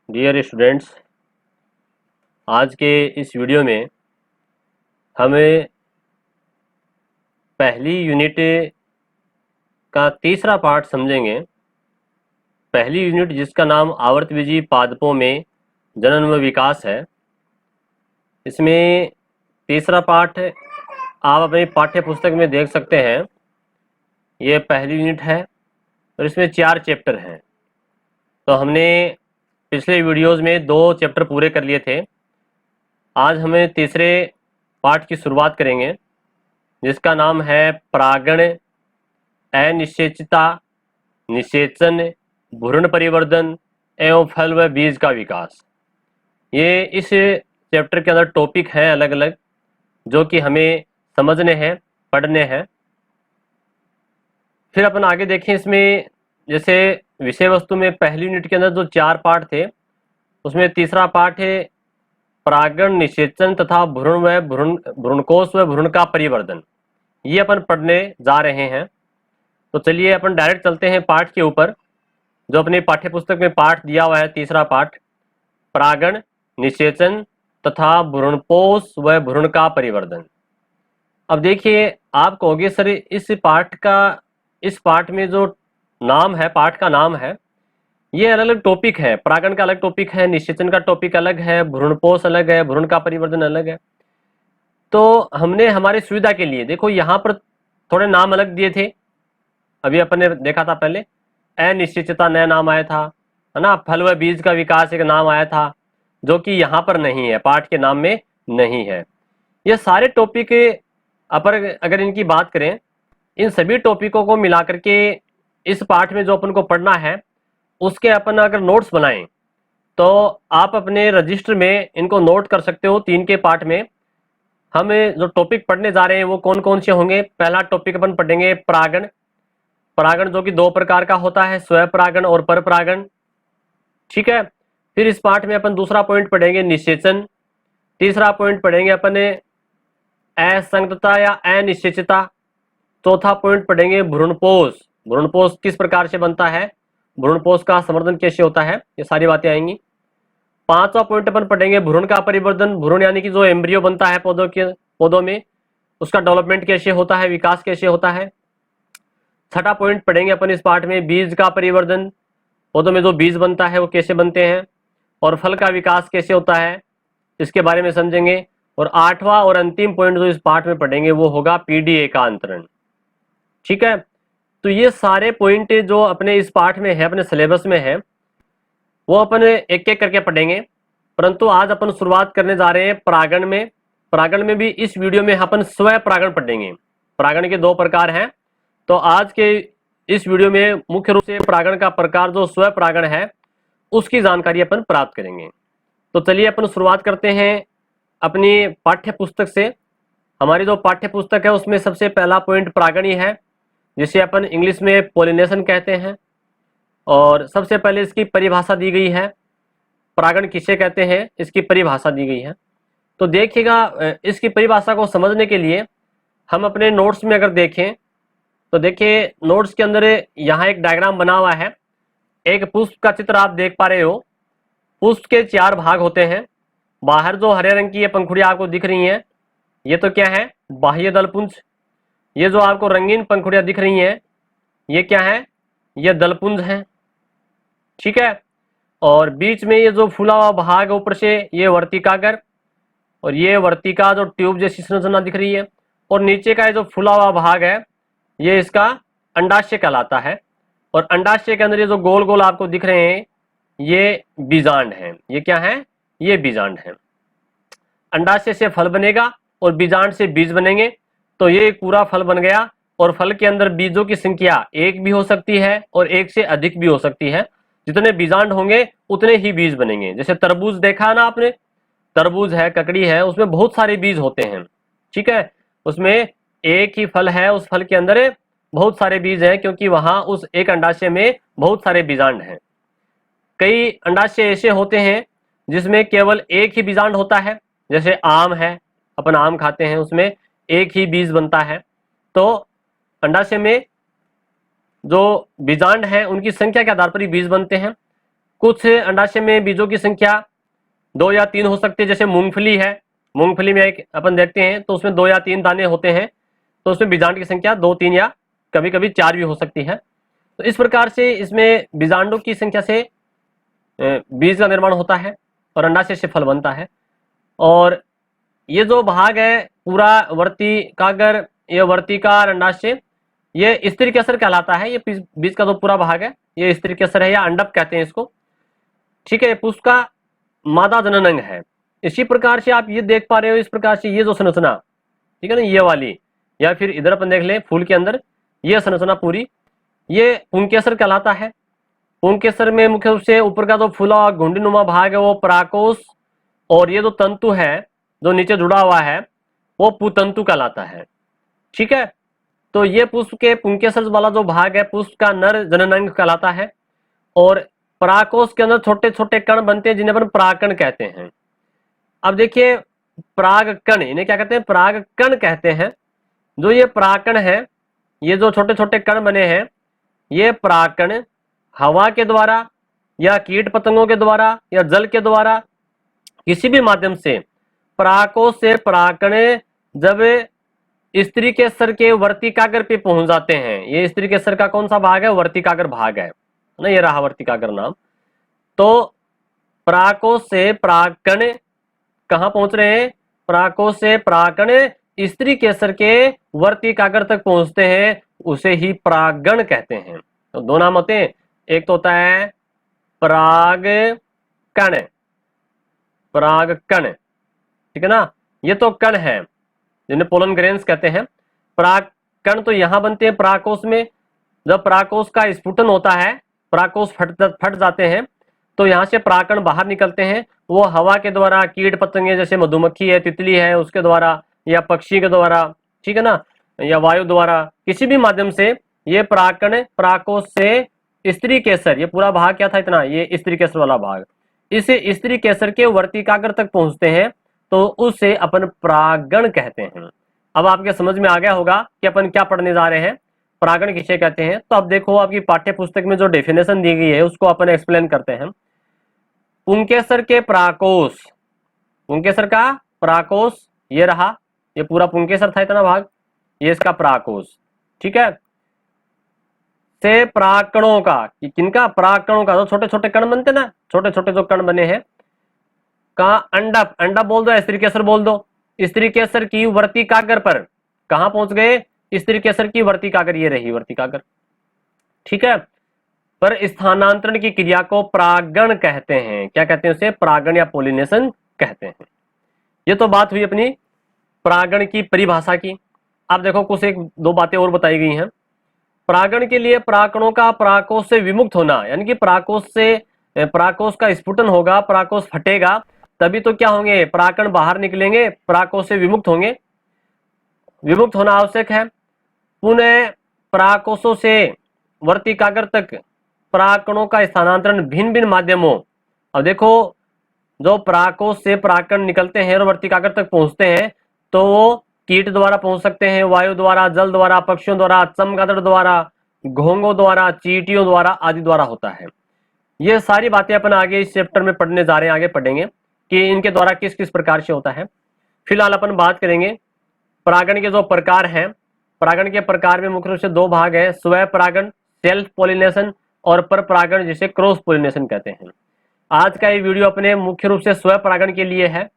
Dear students, आज के इस वीडियो में हमें पहली यूनिट का तीसरा पार्ट समझेंगे। पहली यूनिट जिसका नाम आवर्तबीजी पादपों में जनन व विकास है, इसमें तीसरा पार्ट आप अपनी पाठ्य पुस्तक में देख सकते हैं। ये पहली यूनिट है और इसमें 4 चैप्टर हैं। तो हमने पिछले वीडियोज़ में 2 चैप्टर पूरे कर लिए थे। आज हमें तीसरे पार्ट की शुरुआत करेंगे जिसका नाम है परागण, अनिश्चयता, निषेचन, भ्रूण परिवर्धन एवं फल व बीज का विकास। ये इस चैप्टर के अंदर टॉपिक हैं अलग अलग, जो कि हमें समझने हैं, पढ़ने हैं। फिर अपन आगे देखें। इसमें जैसे विषय वस्तु में पहली यूनिट के अंदर जो 4 पार्ट थे, उसमें तीसरा पार्ट है परागण, निषेचन तथा भ्रूणकोश व भ्रूण का परिवर्धन। ये अपन पढ़ने जा रहे हैं। तो चलिए अपन डायरेक्ट चलते हैं पाठ के ऊपर, जो अपनी पाठ्य पुस्तक में पाठ दिया हुआ है। तीसरा पाठ परागण, निषेचन तथा भ्रूणकोश व भ्रूण का परिवर्धन। अब देखिए, आप कहोगे सर इस पाठ में जो नाम है, पाठ का नाम है, ये अलग अलग टॉपिक है। परागण का अलग टॉपिक है, निषेचन का टॉपिक अलग है, भ्रूणकोश अलग है, भ्रूण का परिवर्धन अलग है। तो हमने हमारी सुविधा के लिए देखो यहाँ पर थोड़े नाम अलग दिए थे। अभी अपन ने देखा था पहले अनिश्चितता नया नाम आया था, है ना। फल व बीज का विकास एक नाम आया था, जो कि यहाँ पर नहीं है, पाठ के नाम में नहीं है। ये सारे टॉपिक अपन अगर इनकी बात करें, इन सभी टॉपिकों को मिला करके इस पाठ में जो अपन को पढ़ना है, उसके अपन अगर नोट्स बनाएं तो आप अपने रजिस्टर में इनको नोट कर सकते हो। 3 के पाठ में हम जो टॉपिक पढ़ने जा रहे हैं वो कौन कौन से होंगे। पहला टॉपिक अपन पढ़ेंगे परागण। परागण जो कि 2 प्रकार का होता है, स्वपरागण और परपरागण। ठीक है। फिर इस पाठ में अपन दूसरा पॉइंट पढ़ेंगे निषेचन। तीसरा पॉइंट पढ़ेंगे अपन असंगतता या अनिश्चितता। चौथा पॉइंट पढ़ेंगे भ्रूणपोष। भ्रूणपोष किस प्रकार से बनता है, भ्रूणपोष का संवर्धन कैसे होता है, ये सारी बातें आएंगी। 5वां पॉइंट अपन पढ़ेंगे भ्रूण का परिवर्धन। भ्रूण यानी कि जो एम्ब्रियो बनता है पौधों में, उसका डेवलपमेंट कैसे होता है, विकास कैसे होता है। 6वां पॉइंट पढ़ेंगे अपन इस पाठ में बीज का परिवर्धन। पौधों में जो बीज बनता है वो कैसे बनते हैं, और फल का विकास कैसे होता है, इसके बारे में समझेंगे। और 8वां और अंतिम पॉइंट जो इस पाठ में पढ़ेंगे वो होगा पीडीए का अंतरण। ठीक है। तो ये सारे पॉइंट जो अपने इस पाठ में है, अपने सिलेबस में है, वो अपन एक एक करके पढ़ेंगे। परंतु आज अपन शुरुआत करने जा रहे हैं परागण में। परागण में भी इस वीडियो में अपन स्व परागण पढ़ेंगे। परागण के 2 प्रकार हैं। तो आज के इस वीडियो में मुख्य रूप से परागण का प्रकार जो स्व परागण है, उसकी जानकारी अपन प्राप्त करेंगे। तो चलिए अपन शुरुआत करते हैं अपनी पाठ्य पुस्तक से। हमारी जो पाठ्य पुस्तक है उसमें सबसे पहला पॉइंट परागण ही है, जिसे अपन इंग्लिश में पोलिनेशन कहते हैं। और सबसे पहले इसकी परिभाषा दी गई है, परागण किसे कहते हैं, इसकी परिभाषा दी गई है। तो देखिएगा, इसकी परिभाषा को समझने के लिए हम अपने नोट्स में अगर देखें तो देखिए, नोट्स के अंदर यहाँ एक डायग्राम बना हुआ है। एक पुष्प का चित्र आप देख पा रहे हो। पुष्प के 4 भाग होते हैं। बाहर जो हरे रंग की ये पंखुड़ियां आपको दिख रही हैं, ये तो क्या है, बाह्य दलपुंज। ये जो आपको रंगीन पंखुड़ियां दिख रही हैं, ये क्या है, ये दलपुंज है। ठीक है। और बीच में ये जो फूला हुआ भाग ऊपर से, ये वर्तिकाग्र, और ये वर्तिका जो ट्यूब जैसी संरचना दिख रही है। और नीचे का ये जो फूला हुआ भाग है, ये इसका अंडाशय कहलाता है। और अंडाशय के अंदर ये जो गोल गोल आपको दिख रहे हैं, ये बीजांड है। ये क्या है, ये बीजांड है। अंडाशय से फल बनेगा और बीजांड से बीज बनेंगे। तो ये एक पूरा फल बन गया। और फल के अंदर बीजों की संख्या 1 भी हो सकती है और 1 से अधिक भी हो सकती है। जितने बीजांड होंगे उतने ही बीज बनेंगे। जैसे तरबूज देखा है ना आपने, तरबूज है, ककड़ी है, उसमें बहुत सारे बीज होते हैं। ठीक है। उसमें एक ही फल है, उस फल के अंदर बहुत सारे बीज हैं, क्योंकि वहां उस एक अंडाशय में बहुत सारे बीजांड हैं। कई अंडाशय ऐसे होते हैं जिसमें केवल एक ही बीजांड होता है। जैसे आम है, अपन आम खाते हैं, उसमें एक ही बीज बनता है। तो अंडाशय में जो बीजांड है उनकी संख्या के आधार पर ही बीज बनते हैं। कुछ अंडाशय में बीजों की संख्या 2 या 3 हो सकती है, जैसे मूंगफली है, मूंगफली में एक अपन देखते हैं तो उसमें 2 या 3 दाने होते हैं, तो उसमें बीजांड की संख्या 2, 3 या कभी कभी 4 भी हो सकती है। तो इस प्रकार से इसमें बीजांडों की संख्या से बीज का निर्माण होता है और अंडाशय से फल बनता है। और ये जो भाग है पूरा वर्तिकाग्र, ये वर्तिकार अंडाशय, ये स्त्री केसर कहलाता है। ये बीज का जो पूरा भाग है ये स्त्री केसर है या अंडप कहते हैं इसको, ठीक है। पुष्प का मादा जनन अंग है। इसी प्रकार से आप ये देख पा रहे हो, इस प्रकार से ये जो संरचना, ठीक है ना, ये वाली, या फिर इधर अपन देख ले फूल के अंदर ये संरचना पूरी, ये पुंकेसर कहलाता है। पुंकेसर में मुख्य रूप से ऊपर का जो फूला घुंडीनुमा भाग है वो पराकोश, और ये जो तंतु है जो नीचे जुड़ा हुआ है वो पुतंतु कहलाता है, ठीक है। तो ये पुष्प के पुंकेसर वाला जो भाग है पुष्प का नर जननांग कहलाता है। और पराकोश के अंदर छोटे छोटे कण बनते हैं जिन्हें अपन परागकण कहते हैं। अब देखिए परागकण, इन्हें क्या कहते हैं? परागकण कहते हैं। जो ये परागकण है, ये जो छोटे छोटे कण बने हैं, ये परागकण हवा के द्वारा या कीट पतंगों के द्वारा या जल के द्वारा किसी भी माध्यम से परागकोश से परागकण जब स्त्री केसर के वर्तिकाग्र पे पहुंच जाते हैं, ये स्त्री केसर का कौन सा भाग है? वर्तिकाग्र भाग है ना, ये रहा वर्तिकाग्र नाम। तो परागकोश से परागकण कहां पहुंच रहे हैं? परागकोश से परागकण स्त्री केसर के वर्तिकाग्र तक पहुंचते हैं, उसे ही परागण कहते हैं। तो दो नाम होते हैं, एक तो होता है परागकण, परागकण, ठीक है ना, ये तो कण है जिन्हें पोलन ग्रेन्स कहते हैं। परागकण तो यहां बनते हैं परागकोश में। जब परागकोश का स्फुटन होता है, परागकोश फट जाते हैं, तो यहां से परागकण बाहर निकलते हैं। वो हवा के द्वारा, कीट पतंगे जैसे मधुमक्खी है, तितली है, उसके द्वारा, या पक्षी के द्वारा, ठीक है ना, या वायु द्वारा, किसी भी माध्यम से ये परागकण परागकोश से स्त्री केसर, ये पूरा भाग क्या था इतना, ये स्त्री केसर वाला भाग, इस स्त्री केसर के वर्तिकाग्र तक पहुंचते हैं, तो उसे अपन परागण कहते हैं। अब आपके समझ में आ गया होगा कि अपन क्या पढ़ने जा रहे हैं, परागण किसे कहते हैं। तो अब देखो आपकी पाठ्य पुस्तक में जो डेफिनेशन दी गई है उसको अपन एक्सप्लेन करते हैं। पुंकेसर के परागकोश, पुंकेसर का परागकोश ये रहा, ये पूरा पुंकेसर था इतना भाग, ये इसका परागकोश, ठीक है। से परागकणों का, किनका? परागकणों का, जो छोटे छोटे कण बनते ना, छोटे छोटे जो कण बने हैं, कहा अंडप, अंडप बोल दो, स्त्री केसर बोल दो, स्त्री केसर की वर्तिकाग्र पर कहां पहुंच गए? स्त्री केसर की वर्तिकाग्र, ये रही वर्तिकाग्र, ठीक है। पर स्थानांतरण की क्रिया को परागण कहते हैं। क्या कहते हैं उसे? परागण या पोलिनेशन कहते हैं। ये तो बात हुई अपनी परागण की परिभाषा की। अब देखो कुछ एक दो बातें और बताई गई हैं। परागण के लिए परागकणों का परागकोश से विमुक्त होना, यानी कि परागकोश से परागकोश का स्फुटन होगा, परागकोश फटेगा, तभी तो क्या होंगे? परागकण बाहर निकलेंगे, परागकोश से विमुक्त होंगे, विमुक्त होना आवश्यक है। पुनः परागकोशों से वर्तिकाग्र तक परागकणों का स्थानांतरण भिन्न भिन्न माध्यमों, अब देखो जो परागकोश से परागकण निकलते हैं और वर्तिकाग्र तक पहुंचते हैं, तो वो कीट द्वारा पहुंच सकते हैं, वायु द्वारा, जल द्वारा, पक्षियों द्वारा, चमगादड़ द्वारा, घोंघों द्वारा, चींटियों द्वारा आदि द्वारा होता है। ये सारी बातें अपन आगे इस चैप्टर में पढ़ने जा रहे हैं, आगे पढ़ेंगे कि इनके द्वारा किस किस प्रकार से होता है। फिलहाल अपन बात करेंगे परागण के जो प्रकार हैं। परागण के प्रकार में मुख्य रूप से दो भाग है, स्व परागण सेल्फ पोलिनेशन और पर परागण जिसे क्रॉस पोलिनेशन कहते हैं। आज का ये वीडियो अपने मुख्य रूप से स्व परागण के लिए है।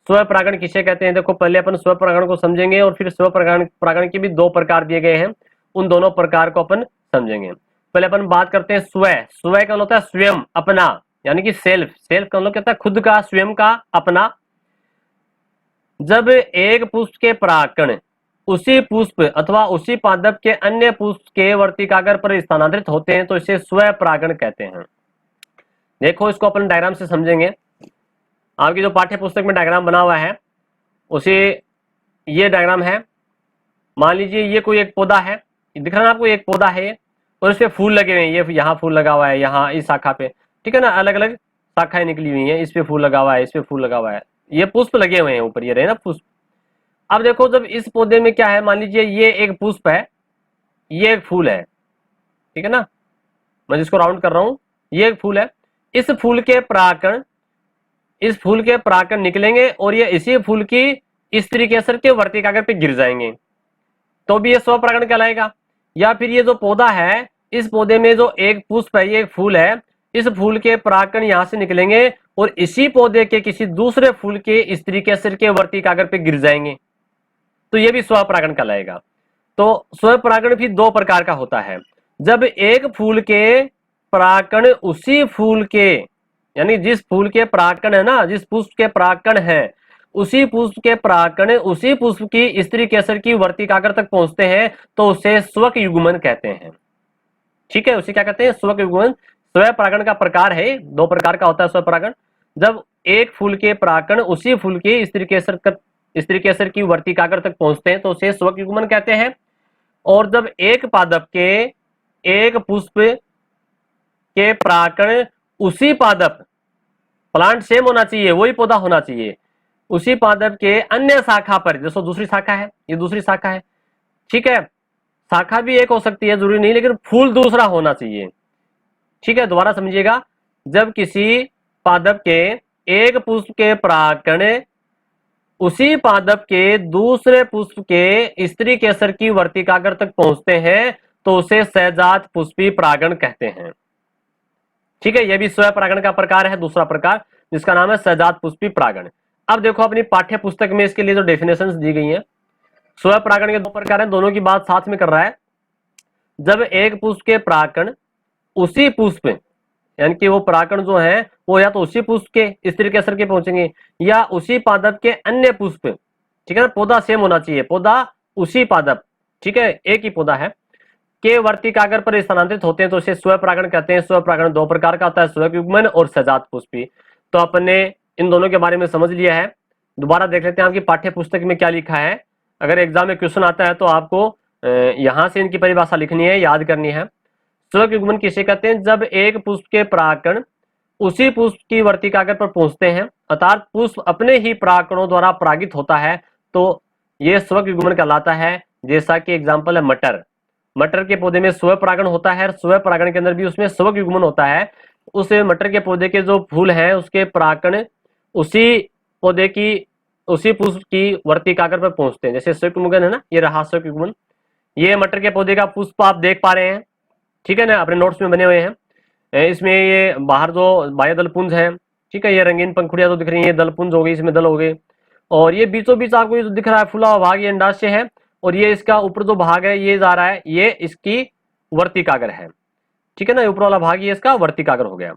स्व परागण किसे कहते हैं? देखो पहले अपन स्व परागण को समझेंगे और फिर स्व परागण के भी दो प्रकार दिए गए हैं, उन दोनों प्रकार को अपन समझेंगे। पहले अपन बात करते हैं स्व। स्व का मतलब होता है स्वयं, अपना, यानी कि सेल्फ। सेल्फ का मतलब कहता है खुद का, स्वयं का, अपना। जब एक पुष्प के परागकण उसी पुष्प अथवा उसी पादप के अन्य पुष्प के वर्तिकाग्र पर स्थानांतरित होते हैं तो इसे स्व परागण कहते हैं। देखो इसको अपन डायग्राम से समझेंगे। आपकी जो पाठ्य पुस्तक में डायग्राम बना हुआ है उसे, ये डायग्राम है। मान लीजिए ये कोई एक पौधा है, दिख रहा है ना आपको, एक पौधा है और इसपे फूल लगे हुए हैं। ये यहाँ फूल लगा हुआ है, यहाँ इस शाखा पे, ठीक है ना, अलग अलग शाखाएं निकली हुई हैं, इस पे फूल लगा हुआ है, इस पे फूल लगा हुआ है, ये पुष्प लगे हुए हैं ऊपर, ये रहे ना पुष्प। अब देखो जब इस पौधे में क्या है, मान लीजिए ये एक पुष्प है, ये एक फूल है, ठीक है ना, मैं जिसको राउंड कर रहा हूं, ये एक फूल है। इस फूल के परागकण, इस फूल के परागकण निकलेंगे और ये इसी फूल की स्त्री केसर के वर्तिकाग्र पे गिर जाएंगे, तो भी ये स्वपरागण कहलाएगा। या फिर ये जो पौधा है, इस पौधे में जो एक पुष्प है, ये एक फूल है, इस फूल के परागकण यहां से निकलेंगे और इसी पौधे के किसी दूसरे फूल के स्त्री केसर के वर्तिकाग्र पे गिर जाएंगे, तो ये भी स्वपरागण कहलाएगा। तो स्वपरागण भी दो प्रकार का होता है। जब एक फूल के परागकण उसी फूल के, यानी जिस फूल के परागकण है ना, जिस पुष्प के परागकण है, उसी पुष्प के परागकण उसी पुष्प की स्त्री केसर की वर्तिकाग्र तक पहुंचते हैं, तो उसे स्वक युग्मन कहते हैं। ठीक है, उसे क्या कहते हैं? स्वक युग्मन। स्वपरागण का प्रकार है, दो प्रकार का होता है स्वपरागण। जब एक फूल के परागकण उसी फूल के स्त्री केसर की वर्तिकाग्र तक पहुंचते हैं, तो उसे स्वक युग्मन कहते हैं। और जब एक पादप के एक पुष्प के परागकण उसी पादप, प्लांट सेम होना चाहिए, वही पौधा होना चाहिए, उसी पादप के अन्य शाखा पर, जैसे दूसरी शाखा है, ये दूसरी शाखा है, ठीक है, शाखा भी एक हो सकती है, जरूरी नहीं, लेकिन फूल दूसरा होना चाहिए। ठीक है, दोबारा समझिएगा। जब किसी पादप के एक पुष्प के परागकण उसी पादप के दूसरे पुष्प के स्त्री केसर की वर्तिकाग्र तक पहुंचते हैं, तो उसे सहजात पुष्पी परागण कहते हैं। ठीक है, यह भी स्वपरागण का प्रकार है, दूसरा प्रकार, जिसका नाम है सहजात पुष्पी परागण। अब देखो अपनी पाठ्य पुस्तक में इसके लिए जो डेफिनेशंस दी गई हैं, स्वपरागण के दो प्रकार हैं, दोनों की बात साथ में कर रहा है। जब एक पुष्प के परागकण उसी पुष्प, यानी कि वो परागकण जो है वो या तो उसी पुष्प के स्त्री केसर के पहुंचेंगे या उसी पादप के अन्य पुष्प, ठीक है ना, पौधा सेम होना चाहिए, पौधा उसी पादप, ठीक है, एक ही पौधा है, के वर्तिकाग्र पर स्थानांतरित होते हैं, तो इसे स्वपरागण कहते हैं। स्वपरागण दो प्रकार का होता है, स्वक युग्मन और सहजात पुष्पी। तो अपने इन दोनों के बारे में समझ लिया है। दोबारा देख लेते हैं आपकी पाठ्य पुस्तक में क्या लिखा है। अगर एग्जाम में क्वेश्चन आता है तो आपको यहां से इनकी परिभाषा लिखनी है, याद करनी है। स्वक युग्मन किसे कहते हैं? जब एक पुष्प के परागकण उसी पुष्प की वर्तिकाग्र पर पहुंचते हैं, अर्थात पुष्प अपने ही परागकणों द्वारा परागित होता है, तो यह स्वक युग्मन कहलाता है। जैसा कि एग्जाम्पल है मटर, मटर के पौधे में स्वपरागण होता है, स्वपरागण के अंदर भी उसमें स्वक युग्मन होता है। उस मटर के पौधे के जो फूल हैं उसके परागकण उसी पौधे की, उसी पुष्प की वर्तिकाग्र पर पहुंचते हैं। जैसे स्वक युग्मन है ना, ये रहा स्वक युग्मन। ये मटर के पौधे का पुष्प आप देख पा रहे हैं, ठीक है ना, अपने नोट्स में बने हुए हैं। इसमें ये बाहर जो बाह्य दलपुंज है, ठीक है, ये रंगीन पंखुड़ियां तो दिख रही है, दलपुंज हो गई, इसमें दल हो गए। और ये बीचों बीच आपको ये जो दिख रहा है फूला हुआ भाग, ये अंडाशय है, और ये इसका ऊपर जो भाग है ये जा रहा है, ये इसकी वर्तिकाग्र है, ठीक है ना, ऊपर वाला भाग ये इसका वर्तिकाग्र हो गया।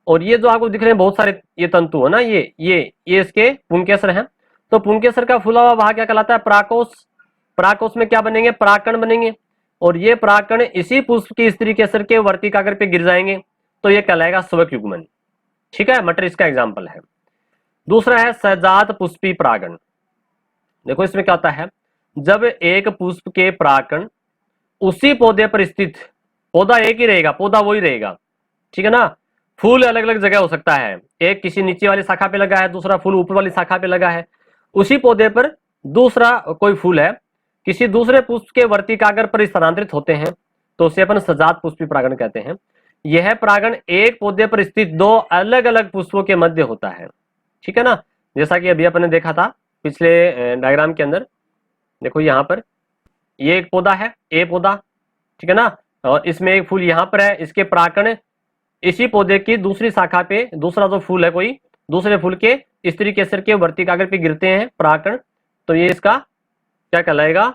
और ये जो आपको दिख रहे हैं बहुत सारे ये तंतु है ना, ये इसके पुंकेसर हैं। तो पुंकेसर का फूला हुआ भाग क्या कहलाता है? पराकोष। पराकोष में क्या बनेंगे? परागकण बनेंगे, और ये परागकण इसी पुष्प की स्त्री केसर के वर्तिकाग्र पे गिर जाएंगे, तो ये कहलाएगा स्वक युग्मन। ठीक है, मटर इसका एग्जाम्पल है। दूसरा है सहजात पुष्पी परागण। देखो इसमें क्या होता है, जब एक पुष्प के परागकण उसी पौधे पर स्थित, पौधा एक ही रहेगा, पौधा वही रहेगा, ठीक है ना, फूल अलग अलग जगह हो सकता है, एक किसी नीचे वाली शाखा पे लगा है, दूसरा फूल ऊपर वाली शाखा पे लगा है, उसी पौधे पर दूसरा कोई फूल है, किसी दूसरे पुष्प के वर्तिकाग्र पर स्थानांतरित होते हैं, तो उसे अपन सजात पुष्पी परागण कहते हैं। यह परागण एक पौधे पर स्थित दो अलग अलग पुष्पों के मध्य होता है, ठीक है ना, जैसा कि अभी अपने देखा था पिछले डायग्राम के अंदर। देखो यहाँ पर ये एक पौधा है, ए पौधा, ठीक है ना, और इसमें एक फूल यहाँ पर है, इसके परागकण इसी पौधे की दूसरी शाखा पे, दूसरा जो फूल है कोई दूसरे फूल के स्त्री केसर के वर्तिकाग्र पे गिरते हैं परागकण, तो ये इसका क्या कहलाएगा?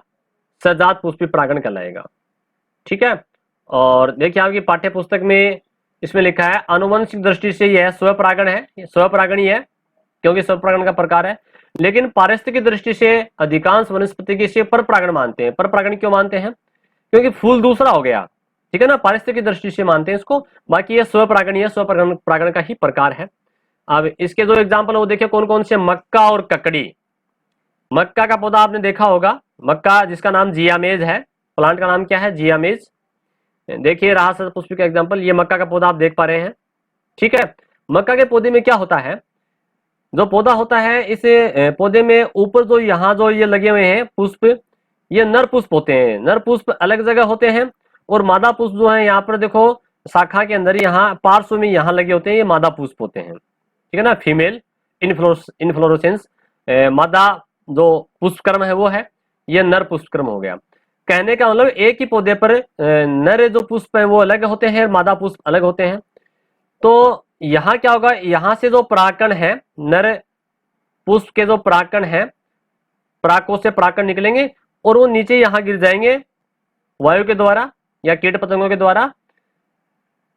सहजात पुष्पी परागण कहलाएगा। ठीक है, और देखिए आपकी पाठ्य पुस्तक में इसमें लिखा है आनुवंशिक दृष्टि से यह स्वपरागण है, स्वपरागण ही है क्योंकि स्वपरागण का प्रकार है, लेकिन पारिस्थितिक दृष्टि से अधिकांश वनस्पति के इसे परपरागण मानते हैं। परपरागण क्यों मानते हैं? क्योंकि फूल दूसरा हो गया, ठीक है ना, पारिस्थितिक दृष्टि से मानते हैं इसको, बाकी ये स्वपरागण ही है, स्वपरागण का ही प्रकार है। अब इसके जो एग्जाम्पल है वो देखिए कौन कौन से, मक्का और ककड़ी। मक्का का पौधा आपने देखा होगा, मक्का जिसका नाम जियामेज है, प्लांट का नाम क्या है? जियामेज। देखिए रहा पुष्प का एग्जाम्पल, ये मक्का का पौधा आप देख पा रहे हैं, ठीक है। मक्का के पौधे में क्या होता है, जो पौधा होता है इस पौधे में ऊपर जो यहाँ जो ये लगे हुए हैं पुष्प, ये नर पुष्प होते हैं। नर पुष्प अलग जगह होते हैं और मादा पुष्प जो है यहाँ पर देखो शाखा के अंदर यहाँ पार्श्व में यहाँ लगे होते हैं, ये मादा पुष्प होते हैं, ठीक है ना, फीमेल इनफ्लोरेसेंस। मादा जो पुष्पक्रम है वो है, ये नर पुष्पक्रम हो गया। कहने का मतलब एक ही पौधे पर नर जो पुष्प है वो अलग होते हैं, मादा पुष्प अलग होते हैं। तो यहाँ क्या होगा, यहाँ से जो परागकण है, नर पुष्प के जो परागकण है, परागकोश से परागकण निकलेंगे और वो नीचे यहाँ गिर जाएंगे वायु के द्वारा या कीट पतंगों के द्वारा।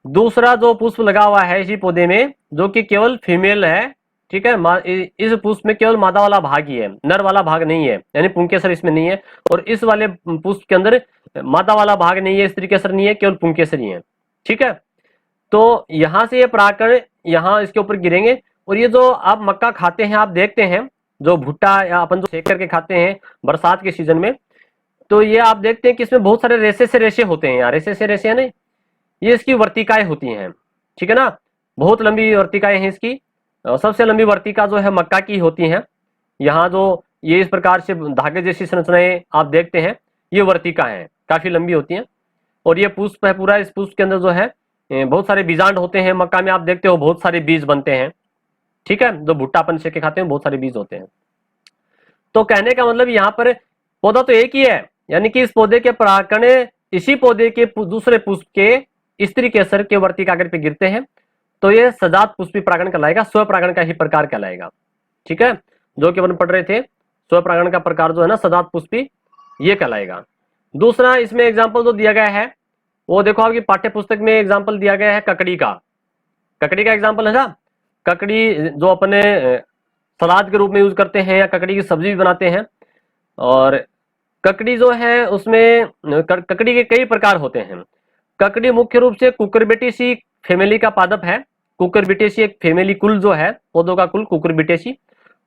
दूसरा जो पुष्प लगा हुआ है इसी पौधे में, जो कि केवल फीमेल है, ठीक है, इस पुष्प में केवल मादा वाला भाग ही है, नर वाला भाग नहीं है, यानी पुंकेसर इसमें नहीं है। और इस वाले पुष्प के अंदर मादा वाला भाग नहीं है, स्त्रीकेसर नहीं है, केवल पुंकेसर ही है, ठीक है। तो यहां से ये परागकण यहाँ इसके ऊपर गिरेंगे। और ये जो आप मक्का खाते हैं, आप देखते हैं जो भुट्टा या अपन जो सेक करके खाते हैं बरसात के सीजन में, तो ये आप देखते हैं कि इसमें बहुत सारे रेशे से रेशे होते हैं, यार रेशे से रेशे है ना, ये इसकी वर्तिकाएं होती हैं, ठीक है ना, बहुत लंबी वर्तिकाएं हैं इसकी। सबसे लंबी वर्तिका जो है मक्का की होती है। यहाँ जो ये इस प्रकार से धागे जैसी संरचनाएं आप देखते हैं, ये वर्तिका है, काफी लंबी होती हैं। और ये पुष्प है पूरा, इस पुष्प के अंदर जो है बहुत सारे बीजांड होते हैं। मक्का में आप देखते हो बहुत सारे बीज बनते हैं, ठीक है, जो भुट्टा अपन सेक के खाते हैं बहुत सारे बीज होते हैं। तो कहने का मतलब यहाँ पर पौधा तो एक ही है, यानी कि इस पौधे के परागकण इसी पौधे के दूसरे पुष्प के स्त्री केसर के वर्तिकाग्र पे गिरते हैं, तो ये सजात पुष्पी परागण कहलाएगा, स्वपरागण का ही प्रकार कहलाएगा, ठीक है। जो कि अपन पढ़ रहे थे, स्वपरागण का प्रकार जो है ना सजात पुष्पी, ये कहलाएगा। दूसरा इसमें एग्जाम्पल जो दिया गया है वो देखो, आपकी पाठ्य पुस्तक में एग्जाम्पल दिया गया है ककड़ी का। ककड़ी का एग्जाम्पल है ना, ककड़ी जो अपने सलाद के रूप में यूज करते हैं या ककड़ी की सब्जी भी बनाते हैं। और ककड़ी जो है उसमें ककड़ी के कई प्रकार होते हैं। ककड़ी मुख्य रूप से कुकुरबिटेसी फैमिली का पादप है। कुकुरबिटेसी एक फैमिली कुल जो है, पौधों का कुल कुकुरबिटेसी,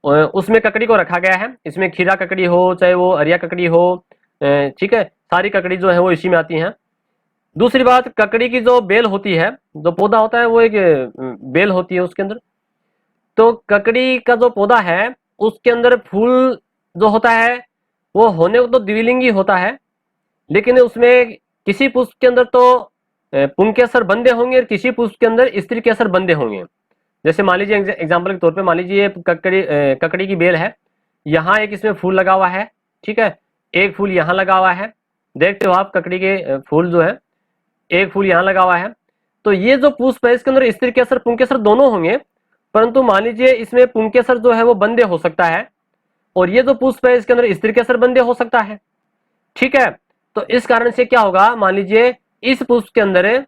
उसमें ककड़ी को रखा गया है। इसमें खीरा ककड़ी हो चाहे वो अरिया ककड़ी हो, ठीक है, सारी ककड़ी जो है वो इसी में आती हैं। दूसरी बात, ककड़ी की जो बेल होती है, जो पौधा होता है वो एक बेल होती है उसके अंदर। तो ककड़ी का जो पौधा है उसके अंदर फूल जो होता है वो होने को तो द्विलिंगी होता है, लेकिन उसमें किसी पुष्प के अंदर तो पुंकेसर बंदे होंगे और किसी पुष्प के अंदर स्त्री केसर बंदे होंगे। जैसे मान लीजिए एग्जाम्पल के तौर पे मान लीजिए ककड़ी की बेल है, यहाँ एक इसमें फूल लगा हुआ है, ठीक है, एक फूल यहाँ लगा हुआ है, देखते हो आप ककड़ी के फूल जो है, एक फूल यहाँ लगा हुआ है। तो ये जो पुष्प है इसके अंदर स्त्री केसर पुंकेसर दोनों होंगे, परंतु मान लीजिए इसमें पुंकेसर जो है वो बंदे हो सकता है और ये जो पुष्प है इसके अंदर स्त्री केसर बंदे हो सकता है, ठीक है। तो इस कारण से क्या होगा, मान लीजिए इस पुष्प के अंदर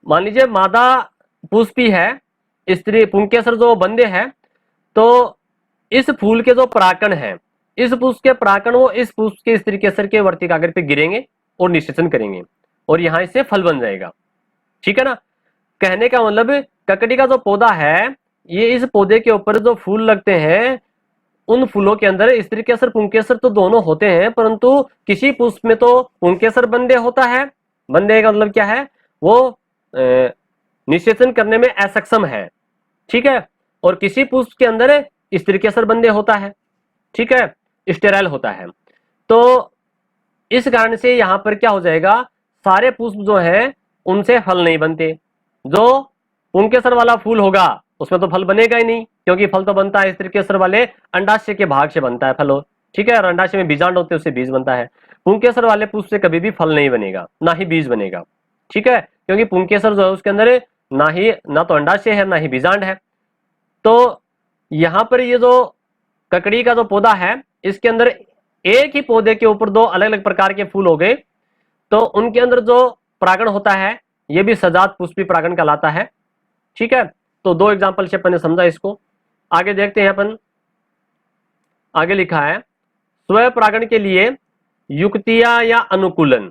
मान लीजिए मादा पुष्पी है, स्त्री पुंकेसर जो बंदे है, तो इस फूल के जो परागकण है, इस पुष्प के परागकण वो इस पुष्प के स्त्री केसर के वर्तिकाग्र पे गिरेंगे और निषेचन करेंगे और यहां इससे फल बन जाएगा, ठीक है ना। कहने का मतलब ककड़ी का जो पौधा है, ये इस पौधे के ऊपर जो फूल लगते हैं उन फूलों के अंदर स्त्री केसर पुंकेसर तो दोनों होते हैं, परंतु किसी पुष्प में तो पुंकेसर बंदे होता है, बंदे का मतलब क्या है, वो निषेचन करने में असक्षम है, ठीक है, और किसी पुष्प के अंदर स्त्री केसर बंदे होता है, ठीक है, स्टेराइल होता है। तो इस कारण से यहां पर क्या हो जाएगा, सारे पुष्प जो है उनसे फल नहीं बनते। जो पुंकेसर वाला फूल होगा उसमें तो फल बनेगा ही नहीं, क्योंकि फल तो बनता है स्त्री केसर वाले अंडाशय के भाग से बनता है फल, ठीक है, और अंडाशय में बीजांड होते हैं उससे बीज बनता है। पुंकेसर वाले पुष्प से कभी भी फल नहीं बनेगा, ना ही बीज बनेगा, ठीक है, क्योंकि पुंकेसर जो है उसके अंदर ना तो अंडाशय है ना ही बीजांड है। तो यहां पर ये जो ककड़ी का जो पौधा है इसके अंदर एक ही पौधे के ऊपर दो अलग अलग प्रकार के फूल हो गए, तो उनके अंदर जो परागण होता है ये भी सजात पुष्पी परागण कहलाता है, ठीक है। तो दो एग्जांपल से अपन ने समझा इसको। आगे देखते हैं अपन, आगे लिखा है स्वयं परागण के लिए युक्तियां या अनुकूलन।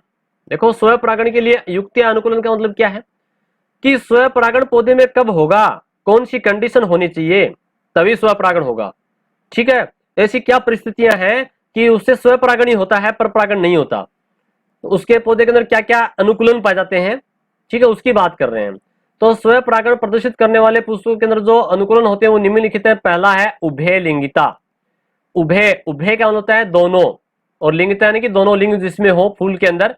देखो स्वयं परागण के लिए युक्ति या अनुकूलन का मतलब क्या है कि स्वयं परागण पौधे में कब होगा, कौन सी कंडीशन होनी चाहिए तभी स्वयं परागण होगा, ठीक है। ऐसी क्या परिस्थितियां हैं कि उससे स्वयं परागण ही होता है पर परागण नहीं होता, उसके पौधे के अंदर क्या क्या अनुकूलन पाए जाते हैं, ठीक है, उसकी बात कर रहे हैं। तो स्वयं परागण प्रदर्शित करने वाले पुष्पों के अंदर जो अनुकूलन होते हैं वो निम्नलिखित है। पहला है उभय लिंगिता। उभय, उभय क्या होता है, दोनों, और लिंगिता यानी कि दोनों लिंग जिसमें हो फूल के अंदर,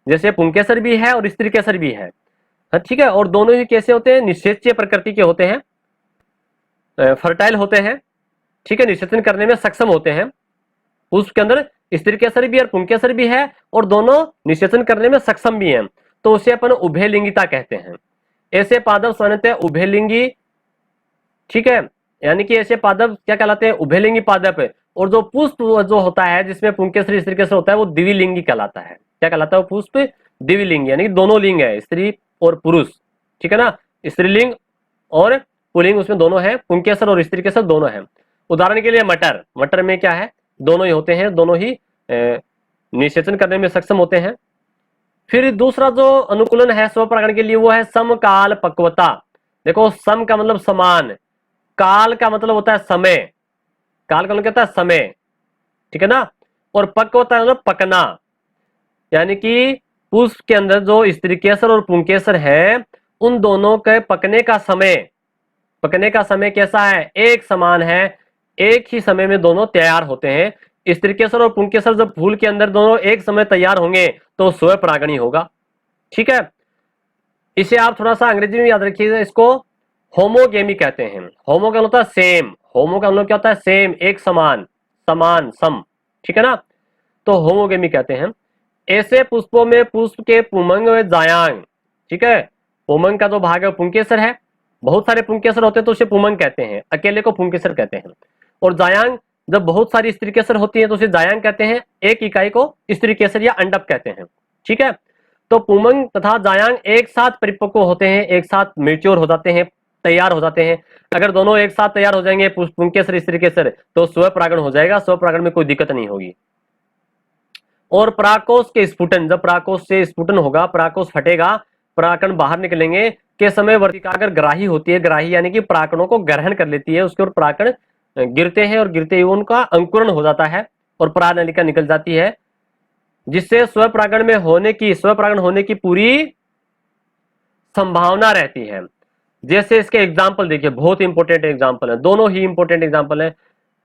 जैसे पुंकेसर भी है और स्त्री केसर भी है, ठीक है। और दोनों ही कैसे होते हैं, निषेच्य प्रकृति के होते हैं, फर्टाइल होते हैं, ठीक है, निषेचन करने में सक्षम होते हैं। पुष्प के अंदर स्त्री केसर भी और पुंकेसर भी है और दोनों निषेचन करने में सक्षम भी हैं, तो उसे अपन उभयलिंगिता कहते हैं। ऐसे पादप सामान्यतः उभयलिंगी, ठीक है, यानी कि ऐसे पादप क्या कहलाते हैं, उभयलिंगी पादप है। और जो पुष्प जो होता है जिसमें पुंकेसर स्त्री केसर होता है वो द्विलिंगी कहलाता है। क्या कहलाता है वो पुष्प, द्विलिंगी, यानी कि दोनों लिंग है, स्त्री और पुरुष, ठीक है ना, स्त्रीलिंग और पुल्लिंग उसमें दोनों है, पुंकेसर और स्त्री केसर दोनों है। उदाहरण के लिए मटर, मटर में क्या है, दोनों ही होते हैं, दोनों ही निषेचन करने में सक्षम होते हैं। फिर दूसरा जो अनुकूलन है स्वपरागण के लिए वो है समकाल पक्वता। देखो सम का मतलब समान, काल का मतलब होता है समय, काल का मतलब क्या होता है समय, ठीक है ना, और पक्वता मतलब पकना, यानी कि पुष्प के अंदर जो स्त्री केसर और पुंकेसर है उन दोनों के पकने का समय, पकने का समय कैसा है, एक समान है, एक ही समय में दोनों तैयार होते हैं। स्त्री केसर और पुंकेसर जब फूल के अंदर दोनों एक समय तैयार होंगे तो स्वपरागणी होगा, ठीक है। इसे आप थोड़ा सा अंग्रेजी में याद रखिएगा, इसको होमोगेमी कहते हैं। होमो का मतलब सेम, होमो का मतलब क्या होता है, सेम, एक समान, समान, सम, ठीक है ना, तो होमोगेमी कहते हैं। ऐसे पुष्पों में पुष्प के पुमंग व जायांग, ठीक है, पुमंग का जो भाग है पुंकेसर है, बहुत सारे पुंकेसर होते हैं तो उसे पुमंग कहते हैं, अकेले को पुंकेसर कहते हैं। और जायांग, जब बहुत सारी स्त्री केसर होती है तो उसे जायांग कहते हैं, एक इकाई को स्त्री केसर या अंडप कहते हैं, ठीक है। तो पुमंग तथा जायांग एक साथ परिपक्व होते हैं, एक साथ मेच्योर हो जाते हैं, तैयार हो जाते हैं। अगर दोनों एक साथ तैयार हो जाएंगे पुंकेसर स्त्री केसर तो स्वपरागण हो जाएगा, स्वपरागण में कोई दिक्कत नहीं होगी। और पराकोष के स्फुटन, जब पराकोष से स्फुटन होगा, पराकोष फटेगा, परागकण बाहर निकलेंगे के समय वर्तिका अगर ग्राही होती है, ग्राही यानी कि परागकणों को ग्रहण कर लेती है, उसके ऊपर परागकण गिरते हैं और गिरते ही उनका अंकुरण हो जाता है और परागनलिका निकल जाती है, जिससे स्वपरागण में होने की, स्वपरागण होने की पूरी संभावना रहती है। जैसे इसके एग्जाम्पल देखिए, बहुत इंपॉर्टेंट एग्जाम्पल है, दोनों ही इंपॉर्टेंट एग्जाम्पल है।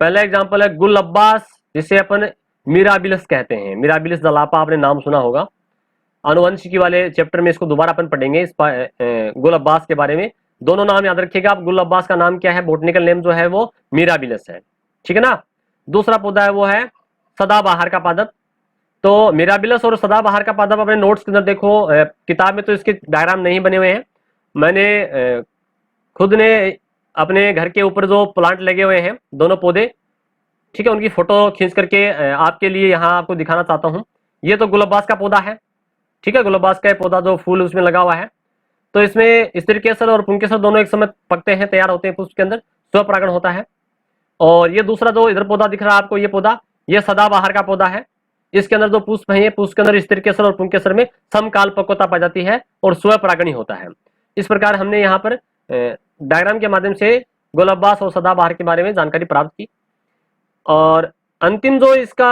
पहला एग्जाम्पल है गुल अब्बास, जिसे अपन मिराबिलस कहते हैं, मिराबिलस जलापा आपने नाम सुना होगा, आनुवंशिकी वाले चैप्टर में इसको दोबारा अपन पढ़ेंगे, इस गुल अब्बास के बारे में। दोनों नाम याद रखिएगा आप, गुल अब्बास का नाम क्या है, बोटनिकल नेम जो है वो मिराबिलस है, ठीक है ना। दूसरा पौधा है वो है सदाबहार का पादप। तो मिराबिलस और सदाबहार का पादप अपने नोट्स के अंदर देखो, किताब में तो इसके डायग्राम नहीं बने हुए हैं, मैंने खुद ने अपने घर के ऊपर जो प्लांट लगे हुए हैं दोनों पौधे, ठीक है, उनकी फोटो खींच करके आपके लिए यहाँ आपको दिखाना चाहता हूँ। ये तो गुल अब्बास का पौधा है, ठीक है, गुल अब्बास का पौधा जो फूल उसमें लगा हुआ है। तो इसमें स्त्री केसर और पुंकेसर दोनों एक समय पकते हैं, तैयार होते हैं, पुष्प के अंदर स्वपरागण होता है। और ये दूसरा जो इधर पौधा दिख रहा है आपको, ये पौधा, ये सदाबहार का पौधा है, इसके अंदर जो पुष्प है, पुष्प के अंदर स्त्री केसर और पुंकेसर में समकाल पक्वता पाई जाती है और स्वपरागणी होता है। इस प्रकार हमने यहाँ पर डायग्राम के माध्यम से गुल अब्बास और सदाबहार के बारे में जानकारी प्राप्त की। और अंतिम जो इसका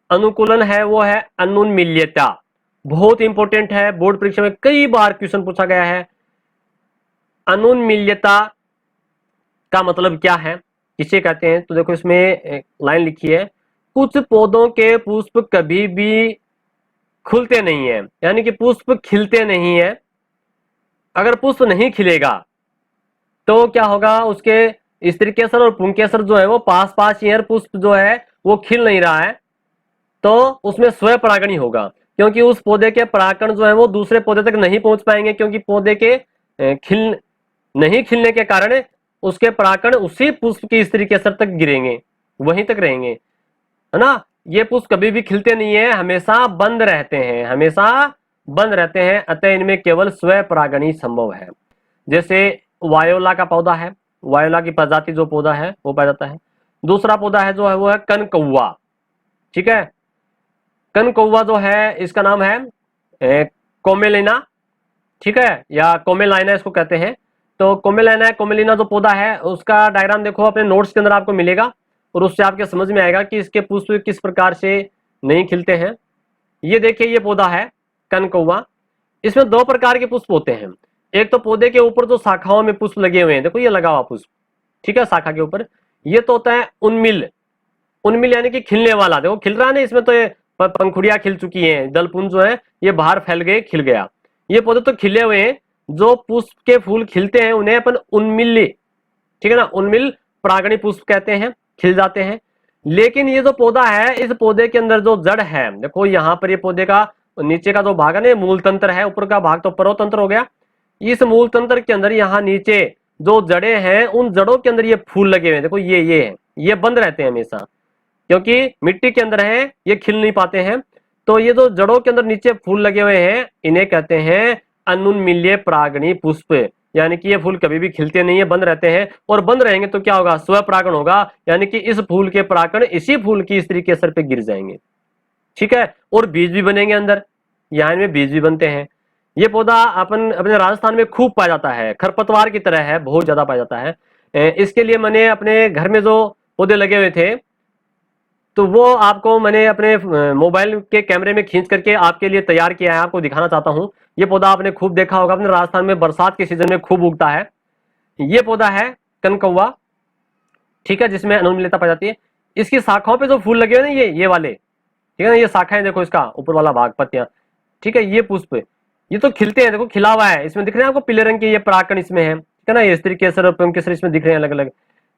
अनुकूलन है वो है अनुन्मील्यता, बहुत इंपॉर्टेंट है, बोर्ड परीक्षा में कई बार क्वेश्चन पूछा गया है। अनुन्मील्यता का मतलब क्या है, किसे कहते हैं, तो देखो इसमें लाइन लिखी है, कुछ पौधों के पुष्प कभी भी खुलते नहीं है, यानी कि पुष्प खिलते नहीं है। अगर पुष्प नहीं खिलेगा तो क्या होगा, उसके स्त्री केसर और पुंकेसर जो है वो पास पास ही है, पुष्प जो है वो खिल नहीं रहा है, तो उसमें स्वपरागणी होगा, क्योंकि उस पौधे के परागकण जो है वो दूसरे पौधे तक नहीं पहुंच पाएंगे, क्योंकि पौधे के नहीं खिलने के कारण उसके परागकण उसी पुष्प की स्त्री केसर तक गिरेंगे, वहीं तक रहेंगे, है ना। ये पुष्प कभी भी खिलते नहीं है, हमेशा बंद रहते हैं, हमेशा बंद रहते हैं, अतः इनमें केवल स्वपरागणी संभव है। जैसे वायोला का पौधा है, वायोला की प्रजाति जो पौधा है वो पाया जाता है। दूसरा पौधा है जो है वो है कनकौवा, ठीक है, कनकौवा जो है इसका नाम है कोमेलिना, ठीक है, या कोमेलाइना इसको कहते हैं। तो कोमेलाइना कोमेलिना जो पौधा है उसका डायग्राम देखो अपने नोट्स के अंदर आपको मिलेगा, और उससे आपके समझ में आएगा कि इसके पुष्प किस प्रकार से नहीं खिलते हैं। ये देखिए, ये पौधा है कनकौवा, इसमें दो प्रकार के पुष्प होते हैं। एक तो पौधे के ऊपर जो शाखाओं में पुष्प लगे हुए हैं, देखो ये लगा हुआ पुष्प, ठीक है, शाखा के ऊपर, ये तो होता है उन्मिल, उन्मिल यानी कि खिलने वाला, देखो खिल रहा है ना, इसमें तो ये पंखुड़ियां खिल चुकी हैं, दलपुंज जो है ये बाहर फैल गए, खिल गया। ये पौधे तो खिले हुए हैं, जो पुष्प के फूल खिलते हैं उन्हें अपन उन्मिल्य, ठीक है ना, उन्मिल परागणी पुष्प कहते हैं, खिल जाते हैं। लेकिन ये जो पौधा है, इस पौधे के अंदर जो जड़ है, देखो यहाँ पर ये पौधे का नीचे का जो भाग है ना, मूल तंत्र है, ऊपर का भाग तो परो तंत्र हो गया। इस मूल तंत्र के अंदर यहाँ नीचे जो जड़े हैं, उन जड़ों के अंदर ये फूल लगे हुए हैं, देखो ये है, ये बंद रहते हैं हमेशा, क्योंकि मिट्टी के अंदर है, ये खिल नहीं पाते हैं। तो ये जो जड़ों के अंदर नीचे फूल लगे हुए हैं, इन्हें कहते हैं अनुन्मील्य परागणी पुष्प, यानी कि ये फूल कभी भी खिलते नहीं है, बंद रहते हैं। और बंद रहेंगे तो क्या होगा, स्वपरागण होगा, यानी कि इस फूल के परागण इसी फूल की स्त्री के सर पे गिर जाएंगे, ठीक है। और बीज भी बनेंगे अंदर, यहाँ में बीज भी बनते हैं। ये पौधा अपन अपने राजस्थान में खूब पाया जाता है, खरपतवार की तरह है, बहुत ज्यादा पाया जाता है। इसके लिए मैंने अपने घर में जो पौधे लगे हुए थे, तो वो आपको मैंने अपने मोबाइल के कैमरे में खींच करके आपके लिए तैयार किया है, आपको दिखाना चाहता हूं। ये पौधा आपने खूब देखा होगा, अपने राजस्थान में बरसात के सीजन में खूब उगता है। ये पौधा है कनकौवा, ठीक है, जिसमें अनुन्मिल्यता पाई जाती है। इसकी शाखाओं पे जो फूल लगे हुए ना, ये वाले, ठीक है ना, ये शाखाएं देखो, इसका ऊपर वाला भाग, पत्तियां, ठीक है। ये पुष्प, ये तो खिलते हैं, देखो खिला हुआ है, इसमें दिख रहे हैं आपको पीले रंग के ये परागकण इसमें है, ठीक है ना, ये स्त्री केसर और पुंकेसर केसर इसमें दिख रहे हैं अलग अलग।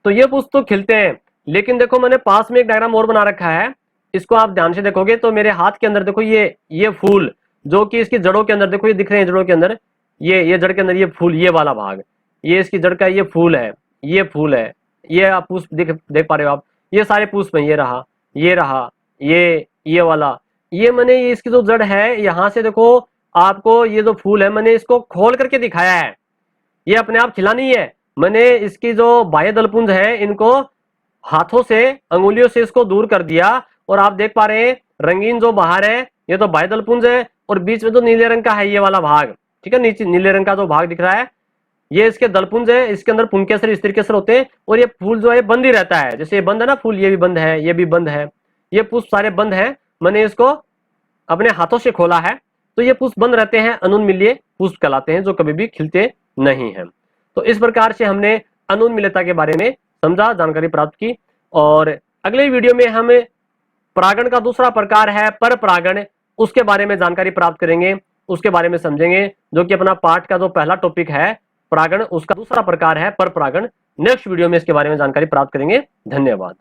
तो ये पुष्प तो खिलते हैं, लेकिन देखो मैंने पास में एक डायग्राम और बना रखा है, इसको आप ध्यान से देखोगे तो मेरे हाथ के अंदर देखो ये फूल, जो कि इसकी जड़ों के अंदर देखो, ये दिख रहे हैं जड़ों के अंदर, ये जड़ के अंदर ये फूल, ये वाला भाग, ये इसकी जड़ का ये फूल है, ये फूल है, ये आप पुष्प देख पा रहे हो आप, ये सारे पुष्प हैं, ये रहा, ये रहा, ये वाला, ये मैंने ये इसकी जो जड़ है, यहां से देखो आपको ये जो फूल है, मैंने इसको खोल करके दिखाया है, ये अपने आप खिला नहीं है, मैंने इसकी जो बाह्य दलपुंज है, इनको हाथों से, अंगुलियों से इसको दूर कर दिया, और आप देख पा रहे हैं रंगीन जो बाहर है, ये तो बाह्य दलपुंज है, और बीच में जो नीले रंग का है ये वाला भाग, ठीक है, नीचे नीले रंग का जो भाग दिख रहा है, ये इसके दलपुंज है, इसके अंदर पुंकेसर स्त्री केसर होते हैं, और ये फूल जो है बंद ही रहता है, जैसे ये बंद है ना फूल, ये भी बंद है, ये भी बंद है, ये पुष्प सारे बंद है, मैंने इसको अपने हाथों से खोला है, तो ये पुष्प बंद रहते हैं, अनुन्मील्य पुष्प कहलाते हैं, जो कभी भी खिलते नहीं हैं। तो इस प्रकार से हमने अनुन्मील्यता के बारे में समझा, जानकारी प्राप्त की, और अगले वीडियो में हम परागण का दूसरा प्रकार है पर परागण, उसके बारे में जानकारी प्राप्त करेंगे, उसके बारे में समझेंगे, जो कि अपना पाठ का जो पहला टॉपिक है परागण, उसका दूसरा प्रकार है पर परागण। नेक्स्ट वीडियो में इसके बारे में जानकारी प्राप्त करेंगे। धन्यवाद।